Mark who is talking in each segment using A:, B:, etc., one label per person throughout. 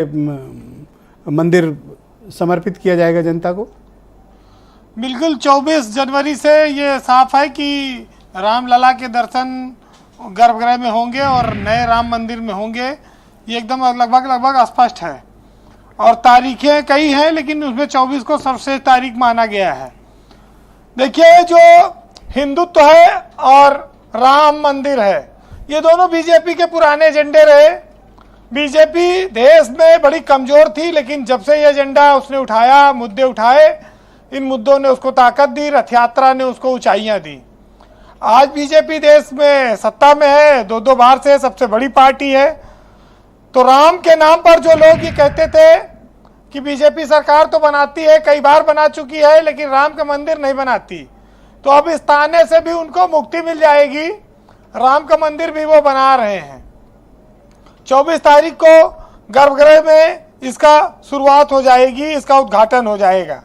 A: मंदिर समर्पित किया जाएगा जनता को?
B: बिल्कुल 24 जनवरी से ये साफ है कि रामलला के दर्शन गर्भगृह में होंगे और नए राम मंदिर में होंगे। ये एकदम लगभग स्पष्ट है और तारीखें कई हैं, लेकिन उसमें 24 को सर्वश्रेष्ठ तारीख माना गया है। देखिए, जो हिंदुत्व है और राम मंदिर है, ये दोनों बीजेपी के पुराने एजेंडे रहे। बीजेपी देश में बड़ी कमजोर थी, लेकिन जब से ये एजेंडा उसने उठाया, मुद्दे उठाए, इन मुद्दों ने उसको ताकत दी, रथ यात्रा ने उसको ऊंचाइयां दी। आज बीजेपी देश में सत्ता में है, दो बार से सबसे बड़ी पार्टी है। तो राम के नाम पर जो लोग ये कहते थे कि बीजेपी सरकार तो बनाती है, कई बार बना चुकी है, लेकिन राम का मंदिर नहीं बनाती, तो अब इस ताने से भी उनको मुक्ति मिल जाएगी। राम का मंदिर भी वो बना रहे हैं। 24 तारीख को गर्भगृह में इसका शुरुआत हो जाएगी, इसका उद्घाटन हो जाएगा।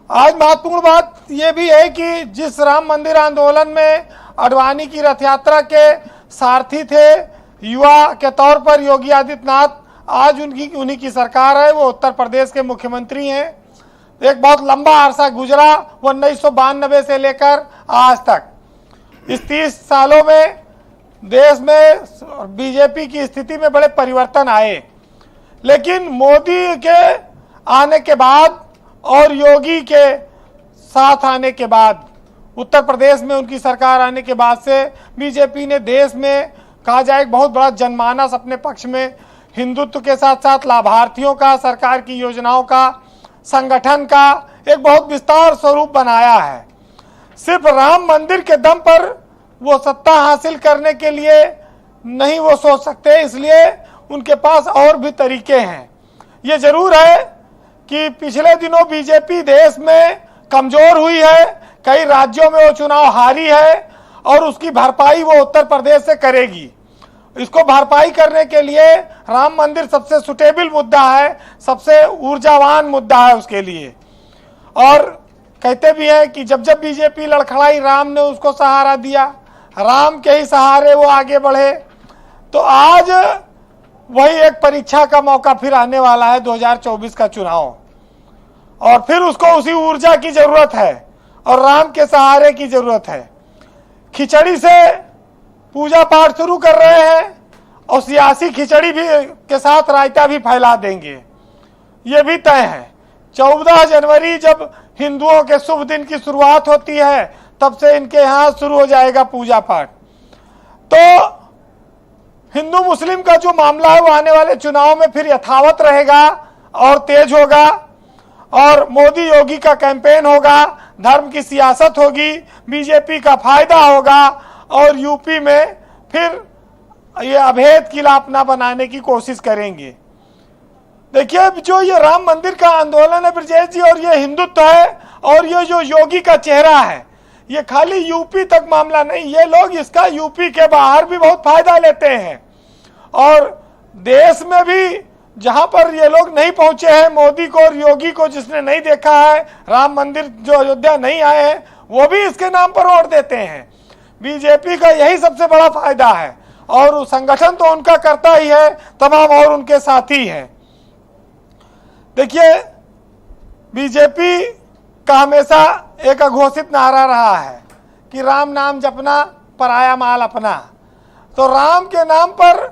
B: आज महत्वपूर्ण बात यह भी है कि जिस राम मंदिर आंदोलन में अडवाणी की रथ यात्रा के सारथी थे युवा के तौर पर योगी आदित्यनाथ, आज उन्हीं की सरकार है, वो उत्तर प्रदेश के मुख्यमंत्री हैं। एक बहुत लंबा अरसा गुजरा, वो 1992 से लेकर आज तक इस 30 सालों में देश में बीजेपी की स्थिति में बड़े परिवर्तन आए। लेकिन मोदी के आने के बाद और योगी के साथ आने के बाद, उत्तर प्रदेश में उनकी सरकार आने के बाद से बीजेपी ने देश में कहा जाए बहुत बड़ा जनमानस अपने पक्ष में, हिंदुत्व के साथ साथ लाभार्थियों का, सरकार की योजनाओं का, संगठन का एक बहुत विस्तार स्वरूप बनाया है। सिर्फ राम मंदिर के दम पर वो सत्ता हासिल करने के लिए नहीं वो सोच सकते, इसलिए उनके पास और भी तरीके हैं। ये जरूर है कि पिछले दिनों बीजेपी देश में कमजोर हुई है, कई राज्यों में वो चुनाव हारी है और उसकी भरपाई वो उत्तर प्रदेश से करेगी। इसको भरपाई करने के लिए राम मंदिर सबसे सुटेबल मुद्दा है, सबसे ऊर्जावान मुद्दा है उसके लिए। और कहते भी हैं कि जब जब बीजेपी लड़खड़ाई, राम ने उसको सहारा दिया, राम के ही सहारे वो आगे बढ़े। तो आज वही एक परीक्षा का मौका फिर आने वाला है, 2024 का चुनाव, और फिर उसको उसी ऊर्जा की जरूरत है और राम के सहारे की जरूरत है। खिचड़ी से पूजा पाठ शुरू कर रहे हैं और सियासी खिचड़ी भी के साथ रायता भी फैला देंगे, ये भी तय है। 14 जनवरी जब हिंदुओं के शुभ दिन की शुरुआत होती है, तब से इनके यहाँ शुरू हो जाएगा पूजा पाठ। तो हिंदू मुस्लिम का जो मामला है वो आने वाले चुनाव में फिर यथावत रहेगा और तेज होगा, और मोदी योगी का कैंपेन होगा, धर्म की सियासत होगी, बीजेपी का फायदा होगा और यूपी में फिर ये अभेद किला अपना बनाने की कोशिश करेंगे। देखिए, जो ये राम मंदिर का आंदोलन है ब्रजेश जी, और ये हिंदुत्व है और ये जो योगी का चेहरा है, ये खाली यूपी तक मामला नहीं, ये लोग इसका यूपी के बाहर भी बहुत फायदा लेते हैं। और देश में भी जहां पर ये लोग नहीं पहुंचे हैं, मोदी को और योगी को जिसने नहीं देखा है, राम मंदिर जो अयोध्या नहीं आए हैं, वो भी इसके नाम पर वोट देते हैं। बीजेपी का यही सबसे बड़ा फायदा है और संगठन तो उनका करता ही है, तमाम और उनके साथी हैं। देखिए, बीजेपी का हमेशा एक अघोषित नारा रहा है कि राम नाम जपना, पराया माल अपना। तो राम के नाम पर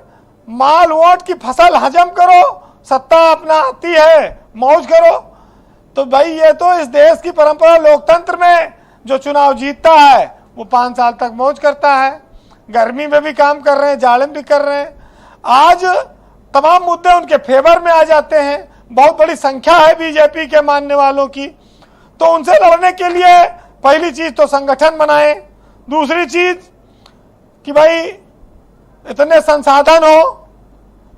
B: माल वोट की फसल हजम करो, सत्ता अपना आती है, मौज करो। तो भाई, ये तो इस देश की परंपरा, लोकतंत्र में जो चुनाव जीतता है वो 5 साल तक मौज करता है, गर्मी में भी काम कर रहे हैं, जाड़े में भी कर रहे हैं। आज तमाम मुद्दे उनके फेवर में आ जाते हैं, बहुत बड़ी संख्या है बीजेपी के मानने वालों की। तो उनसे लड़ने के लिए पहली चीज तो संगठन बनाए, दूसरी चीज कि भाई इतने संसाधन हो,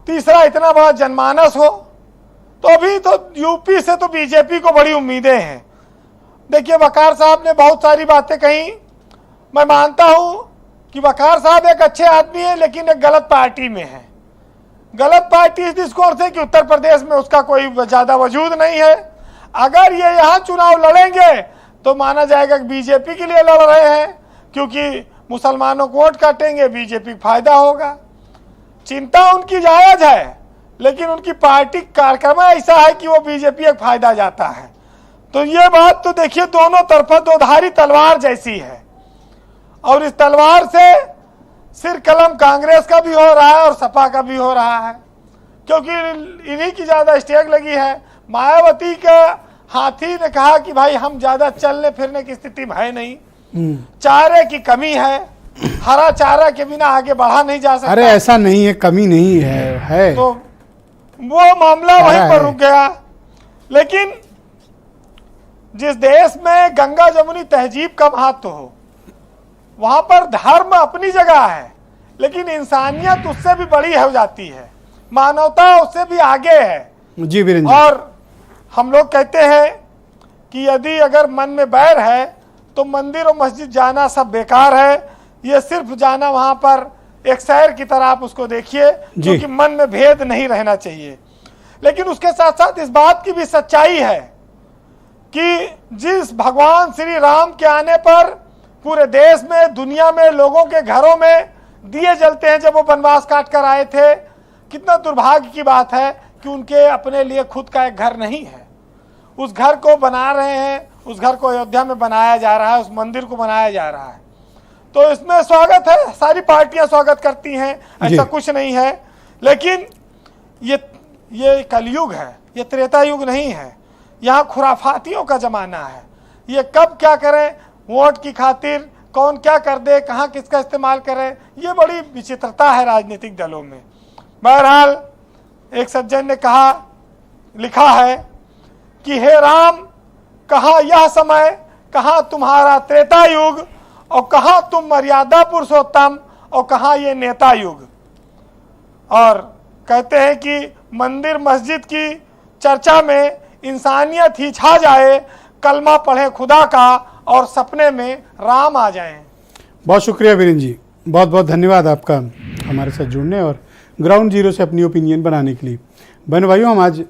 B: तीसरा इतना बड़ा जनमानस हो। तो अभी तो यूपी से तो बीजेपी को बड़ी उम्मीदें हैं। देखिए, वकार साहब ने बहुत सारी बातें कही, मैं मानता हूं कि वकार साहब एक अच्छे आदमी हैं, लेकिन एक गलत पार्टी में है। गलत पार्टी इस दृष्टिकोण से कि उत्तर प्रदेश में उसका कोई ज्यादा वजूद नहीं है। अगर ये यहाँ चुनाव लड़ेंगे तो माना जाएगा कि बीजेपी के लिए लड़ रहे हैं, क्योंकि मुसलमानों को वोट काटेंगे, बीजेपी फायदा होगा। चिंता उनकी जायज है, लेकिन उनकी पार्टी कार्यक्रम ऐसा है कि वो बीजेपी एक फायदा जाता है। तो ये बात तो देखिए दोनों तरफा दोधारी तलवार जैसी है, और इस तलवार से सिर कलम कांग्रेस का भी हो रहा है और सपा का भी हो रहा है, क्योंकि इन्हीं की ज्यादा स्टेक लगी है। मायावती का हाथी ने कहा कि भाई हम ज्यादा चलने फिरने की स्थिति में है नहीं, चारे की कमी है, हरा चारा के बिना आगे बढ़ा नहीं जा सकता।
A: अरे ऐसा नहीं है, कमी नहीं है
B: तो वो मामला वहीं पर रुक गया। लेकिन जिस देश में गंगा जमुनी तहजीब का महत्व हो, वहां पर धर्म अपनी जगह है, लेकिन इंसानियत उससे भी बड़ी हो जाती है, मानवता उससे भी आगे है।
A: जी वीरेंद्र,
B: और हम लोग कहते हैं कि यदि अगर मन में बैर है तो मंदिर और मस्जिद जाना सब बेकार है। ये सिर्फ जाना वहां पर एक सैर की तरह आप उसको देखिए, क्योंकि मन में भेद नहीं रहना चाहिए। लेकिन उसके साथ साथ इस बात की भी सच्चाई है कि जिस भगवान श्री राम के आने पर पूरे देश में, दुनिया में, लोगों के घरों में दिए जलते हैं, जब वो वनवास काट कर आए थे, कितना दुर्भाग्य की बात है कि उनके अपने लिए खुद का एक घर नहीं है। उस घर को बना रहे हैं, उस घर को अयोध्या में बनाया जा रहा है, उस मंदिर को बनाया जा रहा है। तो इसमें स्वागत है, सारी पार्टियां स्वागत करती हैं, ऐसा कुछ नहीं है। लेकिन ये कलयुग है, ये त्रेता युग नहीं है। यहाँ खुराफातियों का जमाना है। ये कब क्या करें, वोट की खातिर कौन क्या कर दे, कहाँ किसका इस्तेमाल करे, ये बड़ी विचित्रता है राजनीतिक दलों में। बहरहाल एक सज्जन ने कहा, लिखा है कि हे राम, कहाँ यह समय, कहाँ तुम्हारा त्रेता युग, और कहाँ तुम मर्यादा पुरुषोत्तम, और कहाँ ये नेता युग। और कहते हैं कि मंदिर मस्जिद की चर्चा में इंसानियत ही छा जाए, कलमा पढ़े खुदा का और सपने में राम आ जाएं।
A: बहुत शुक्रिया वीरेंद्र जी, बहुत बहुत धन्यवाद आपका हमारे साथ जुड़ने और ग्राउंड जीरो से अपनी ओपिनियन बनाने के लिए। बहन भाइयों, हम आज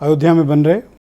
A: अयोध्या में बन रहे